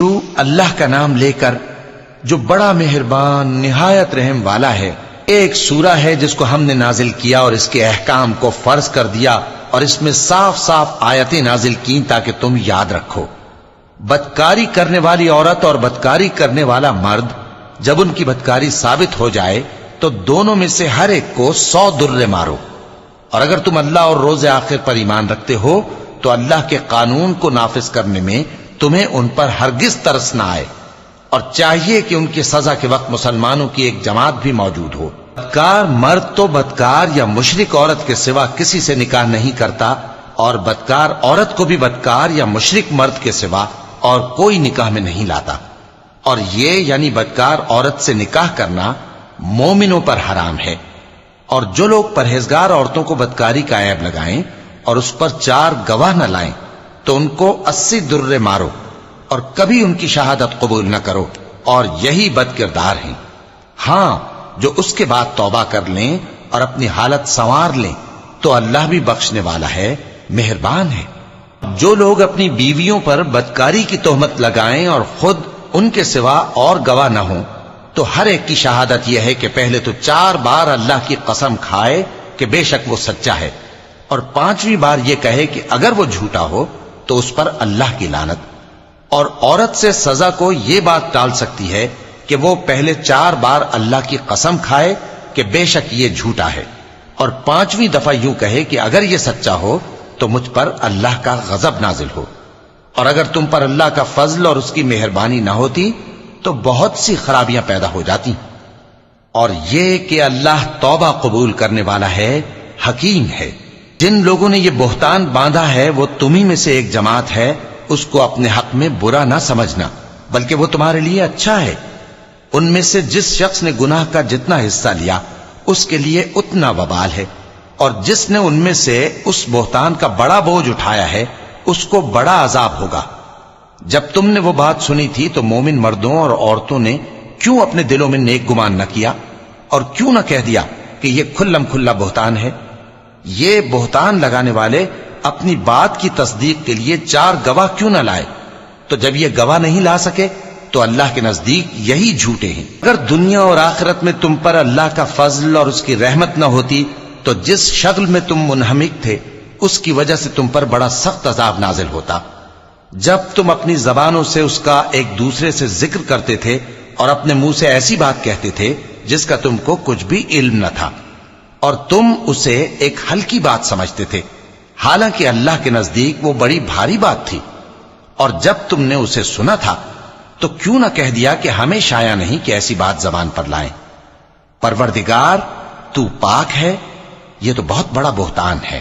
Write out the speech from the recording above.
تو اللہ کا نام لے کر جو بڑا مہربان نہایت رحم والا ہے۔ ایک سورہ ہے جس کو ہم نے نازل کیا اور اس کے احکام کو فرض کر دیا اور اس میں صاف صاف آیتیں نازل کی تاکہ تم یاد رکھو۔ بدکاری کرنے والی عورت اور بدکاری کرنے والا مرد جب ان کی بدکاری ثابت ہو جائے تو دونوں میں سے ہر ایک کو 100 درے مارو، اور اگر تم اللہ اور روز آخر پر ایمان رکھتے ہو تو اللہ کے قانون کو نافذ کرنے میں تمہیں ان پر ہرگز ترس نہ آئے، اور چاہیے کہ ان کی سزا کے وقت مسلمانوں کی ایک جماعت بھی موجود ہو۔ بدکار مرد تو بدکار یا مشرک عورت کے سوا کسی سے نکاح نہیں کرتا، اور بدکار عورت کو بھی بدکار یا مشرک مرد کے سوا اور کوئی نکاح میں نہیں لاتا، اور یہ یعنی بدکار عورت سے نکاح کرنا مومنوں پر حرام ہے۔ اور جو لوگ پرہیزگار عورتوں کو بدکاری کا عیب لگائیں اور اس پر 4 گواہ نہ لائیں تو ان کو 80 درے مارو، اور کبھی ان کی شہادت قبول نہ کرو، اور یہی بد کردار ہیں۔ ہاں، جو اس کے بعد توبہ کر لیں اور اپنی حالت سنوار لیں تو اللہ بھی بخشنے والا ہے، مہربان ہے۔ جو لوگ اپنی بیویوں پر بدکاری کی تہمت لگائیں اور خود ان کے سوا اور گواہ نہ ہوں تو ہر ایک کی شہادت یہ ہے کہ پہلے تو 4 بار اللہ کی قسم کھائے کہ بے شک وہ سچا ہے، اور 5ویں بار یہ کہے کہ اگر وہ جھوٹا ہو تو اس پر اللہ کی لعنت۔ اور عورت سے سزا کو یہ بات ٹال سکتی ہے کہ وہ پہلے 4 بار اللہ کی قسم کھائے کہ بے شک یہ جھوٹا ہے، اور 5ویں دفعہ یوں کہے کہ اگر یہ سچا ہو تو مجھ پر اللہ کا غضب نازل ہو۔ اور اگر تم پر اللہ کا فضل اور اس کی مہربانی نہ ہوتی تو بہت سی خرابیاں پیدا ہو جاتی۔ اور یہ کہ اللہ توبہ قبول کرنے والا ہے، حکیم ہے۔ جن لوگوں نے یہ بہتان باندھا ہے وہ تمہیں میں سے ایک جماعت ہے، اس کو اپنے حق میں برا نہ سمجھنا، بلکہ وہ تمہارے لیے اچھا ہے۔ ان میں سے جس شخص نے گناہ کا جتنا حصہ لیا اس کے لیے اتنا وبال ہے، اور جس نے ان میں سے اس بہتان کا بڑا بوجھ اٹھایا ہے اس کو بڑا عذاب ہوگا۔ جب تم نے وہ بات سنی تھی تو مومن مردوں اور عورتوں نے کیوں اپنے دلوں میں نیک گمان نہ کیا، اور کیوں نہ کہہ دیا کہ یہ کھلم کھلا بہتان ہے؟ یہ بہتان لگانے والے اپنی بات کی تصدیق کے لیے 4 گواہ کیوں نہ لائے؟ تو جب یہ گواہ نہیں لا سکے تو اللہ کے نزدیک یہی جھوٹے ہیں۔ اگر دنیا اور آخرت میں تم پر اللہ کا فضل اور اس کی رحمت نہ ہوتی تو جس شغل میں تم منہمک تھے اس کی وجہ سے تم پر بڑا سخت عذاب نازل ہوتا۔ جب تم اپنی زبانوں سے اس کا ایک دوسرے سے ذکر کرتے تھے اور اپنے منہ سے ایسی بات کہتے تھے جس کا تم کو کچھ بھی علم نہ تھا، اور تم اسے ایک ہلکی بات سمجھتے تھے، حالانکہ اللہ کے نزدیک وہ بڑی بھاری بات تھی۔ اور جب تم نے اسے سنا تھا تو کیوں نہ کہہ دیا کہ ہمیں شایع نہیں کہ ایسی بات زبان پر لائیں؟ پروردگار تو پاک ہے، یہ تو بہت بڑا بہتان ہے۔